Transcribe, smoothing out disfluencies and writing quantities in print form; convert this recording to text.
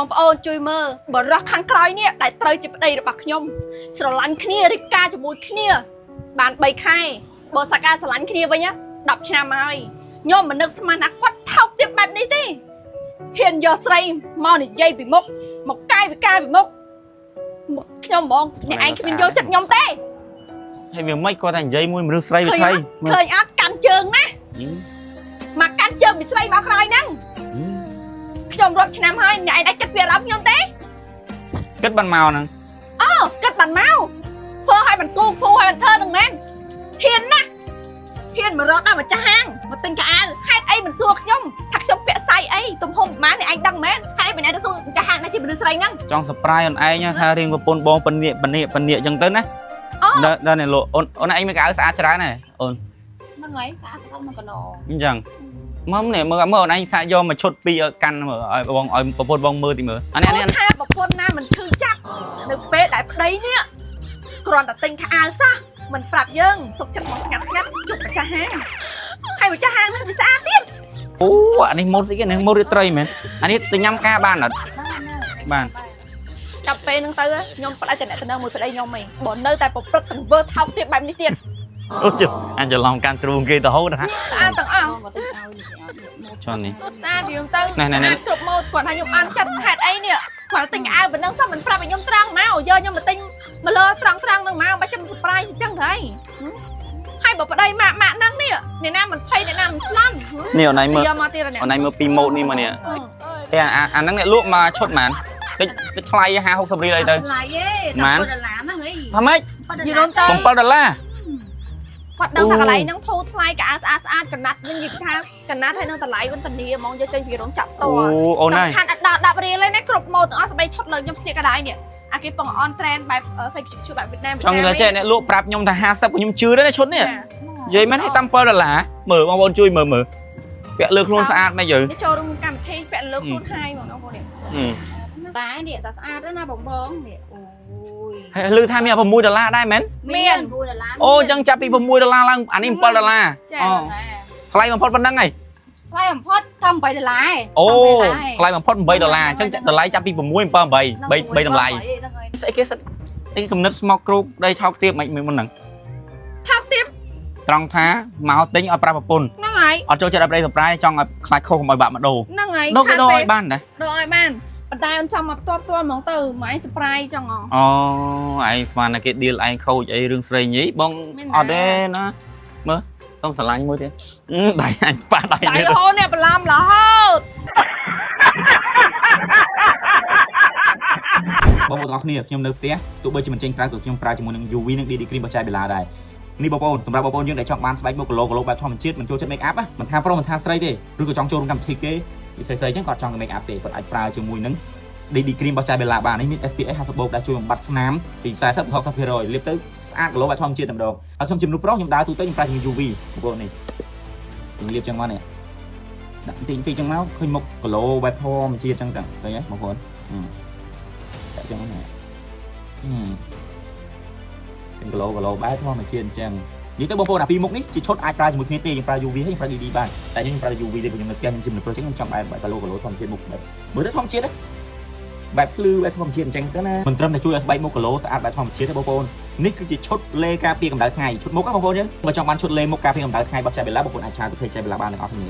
បងប្អូនជួយមើលបើរស់ខាងក្រោយនេះដែលត្រូវជាប្តីរបស់ខ្ញុំស្រឡាញ់គ្នារៀបការជាមួយគ្នាបាន3ខែបើសកាស្រឡាញ់គ្នាវិញ10ឆ្នាំហើយខ្ញុំមិននឹកស្មានថាគាត់ថោកទាបបែបនេះទេហ៊ានយកស្រីមកនិយាយពីមុខមកកាយវិការពីមុខខ្ញុំហ្មងអ្នកឯងគ្មានយកចិត្តខ្ញុំទេហើយវាមិនគាត់តែនិយាយមួយមនុស្សស្រីវាថ្លៃឃើញអត់កាន់ជើងណាមកកាន់ជើងពីស្រីមកក្រោយហ្នឹងខ្ញុំរាប់ឆ្នាំហើយអ្នកឯងគិតពីអារម្មណ៍ខ្ញុំទេគិតបានមកហ្នឹងអូគិតបានមកធ្វើឲ្យมันគូគូឲ្យมันធ្វើហ្នឹងមែនហ៊ានណាហ៊ានមករកដល់ម្ចាស់ហាងមកទិញកៅអៅហេតុអីមិនសួរខ្ញុំថាខ្ញុំពាក់ស្អីអីទំហំប្រហែលអ្នកឯងដឹងមែនហេតុអីមិនឯងទៅសួរម្ចាស់ហាងណាជាមនុស្សស្រីហ្នឹងចង់សប្រៃអូនឯងថារៀងប្រពន្ធបងពនាកអញ្ចឹងទៅណាដល់នេះលោកអូនឯងមានកៅអៅស្អាតច្រើនណាអូនហ្នឹងហើយកៅអៅស្អាតមកកណោអញ្ចឹងមើលនេះមើលអូនឯងសាកយកមកឈុតពីកាន់មើលឲ្យបងឲ្យប្រពន្ធបងមើលទីមើលអានេះថាប្រពន្ធណាមិនឈឺចាប់នៅពេលដែលប្តីនេះគ្រាន់តែទិញខោអាវសោះមិនប្រាប់យើងសុកចិត្តមកស្ងាត់ជប់ម្ចាស់ហាងហើយម្ចាស់ហាងហ្នឹងវាស្អាតទៀតអូអានេះម៉ូតស្អីគេនេះម៉ូតរាត្រីមែនអានេះទៅញ៉ាំការបានអត់បានចាប់ពេលហ្នឹងទៅខ្ញុំផ្ដាច់តែអ្នកទៅមួយប្តីខ្ញុំហីបើនៅតែប្រព្រឹត្តទង្វើថោកទាបបែបនេះទៀតអូជិះអញច្រឡំកាន់ទ្រូងគេទៅហូតណាស្អាតទាំងអស់ចុះនេះស្អាតរឿងទៅស្អាតគ្រប់ម៉ូតគាត់ថាខ្ញុំអានចិត្តហេតុអីនេះគាត់ទិញអាវប៉ុណ្ណឹងសោះមិនប្រាប់ឲ្យខ្ញុំត្រង់មកយកខ្ញុំមកទិញមកលើត្រង់ហ្នឹងមកបើចាំ surprise អញ្ចឹងទៅហើយបើប្តីម៉ាក់ហ្នឹងនេះអ្នកណាមិនភ័យអ្នកណាមិនស្លន់នេះអូនឯងមើលយកមកទៀតអូនឯងមើលពីម៉ូតនេះមកនេះតែអាហ្នឹងអ្នកលក់មកឈុតហ្មងតិចថ្លៃ50 60រៀលអីទៅថ្លៃទេ$10ហ្នឹងអីថាម៉េចយីរំទៅ$7គាត់ដឹងថាកន្លែងហ្នឹងធូរថ្លៃកៅអៅស្អាតកណាត់វិញនិយាយថាកណាត់ហើយនឹងតម្លៃវិញតានីហ្មងយកចេញពីរោងចាប់តសំខាន់អត់ដល់10រៀលទេណាគ្រប់ម៉ូតទាំងអស់ស្បែកឈុតលើខ្ញុំស្លៀកកដៃនេះអាគេពងអនត្រេនបែបសៃជូបែបវៀតណាមចង់និយាយចេះអ្នកលក់ប្រាប់ខ្ញុំថា50ខ្ញុំជឿទេណាឈុតនេះនិយាយមែនឲ្យតាម$7មើលបងប្អូនជួយមើលពាក់លើខ្លួនស្អាតមែនយើនេះចូលរួមកម្មវិធីពាក់លើខ្លួនហើយបងប្អូននេះតែនេះស្អាតណាស់បងនេះហើយលឺថាមាន$6ដែរមែនមាន$6អូអញ្ចឹងចាប់ពី$6ឡើងអានេះ$7អូថ្លៃបំផុតប៉ុណ្្នឹងហីថ្លៃបំផុតតែ$8អូថ្លៃបំផុត$8អញ្ចឹងតម្លៃចាប់ពី6 7 8 3តម្លៃស្អីគេសិតអីគំនិតស្មោកគ្រូកដីឆោកទៀបមិនមុនហ្នឹងថោកទៀបត្រង់ថាមកទិញឲ្យប្រាប់ប្រពន្ធហ្នឹងហើយអត់ចូលចិត្តឲ្យប្តីសប្រៃចង់ឲ្យខ្លាចខុសកុំឲ្យបាក់មកដូរហ្នឹងហើយដូរគេដូរឲ្យបានណាដូរឲ្យបានប៉ុន្តែអូនចង់មកផ្ទាល់ហ្មងទៅម៉ែសប្រៃចង់អូឯងស្មានតែគេឌីលឯងខូចអីរឿងស្រីញីបងអត់ទេណាមើលសុំស្រឡាញ់មួយទៀតដៃអញប៉ះដៃហូននេះបន្លំរហូតបងប្អូនទាំងអស់គ្នាខ្ញុំនៅផ្ទះទោះបីជាមិនចេញក្រៅក៏ខ្ញុំប្រើជាមួយនឹង UV និង DD cream របស់ចៃបេឡាដែរនេះបងប្អូនសម្រាប់បងប្អូនយើងដែលចង់បានស្បែកមុខគីឡូបែបធម្មជាតិមិនចូលចិត្ត make up មិនថាប្រុសមិនថាស្រីទេឬក៏ចង់ចូលរួមកម្មវិធីគេស្រីៗចឹងគាត់ចង់ make up ទេគាត់អាចប្រើជាមួយនឹង DD cream របស់ចៃបេឡាបាននេះមាន SPF 50 បូកដែលជួយបំបត្តិស្នាមពី40 ទៅ 60%លាបទៅស្អាតគីឡូបែបធម្មជាតិតែម្ដងហើយខ្ញុំជាមនុស្សប្រុសខ្ញុំដើរទូទៅខ្ញុំប្រើជាមួយ UV បងប្អូននេះខ្ញុំលាបចឹងមកនេះដាក់ទីចឹងមកឃើញមុខគីឡូបែបធម្មជាតិចឹងទៅឃើញទេបងប្អូនដាក់ចឹងណាគីឡូបែបធម្មជាតិអញ្ចឹងនិយាយទៅបងប្អូនអាពីរមុខនេះជាឈុតអាចប្រើជាមួយគ្នាទេយើងប្រើ UV ហើយយើងប្រើ DD បានតែយើងប្រើ UV ទេព្រោះខ្ញុំនៅផ្ទះខ្ញុំជំនុំប្រុសចឹងខ្ញុំចង់បែបគីឡូធម្មជាតិមុខបែបមើលទៅធម្មជាតិណាបែបភ្លឺបែបធម្មជាតិអញ្ចឹងទៅណាមិនត្រឹមតែជួយឲ្យស្បែកមុខគីឡូស្អាតបែបធម្មជាតិទេបងប្អូននេះគឺជាឈុតលេការពារកម្ដៅថ្ងៃឈុតមុខណាបងប្អូនយើងបើចង់បានឈុតលេមុខការពារកម្ដៅថ្ងៃរបស់ចៃបេឡាបងប្អូនអាចឆាទៅពេកចៃបេឡាបានទាំងអស់គ្នា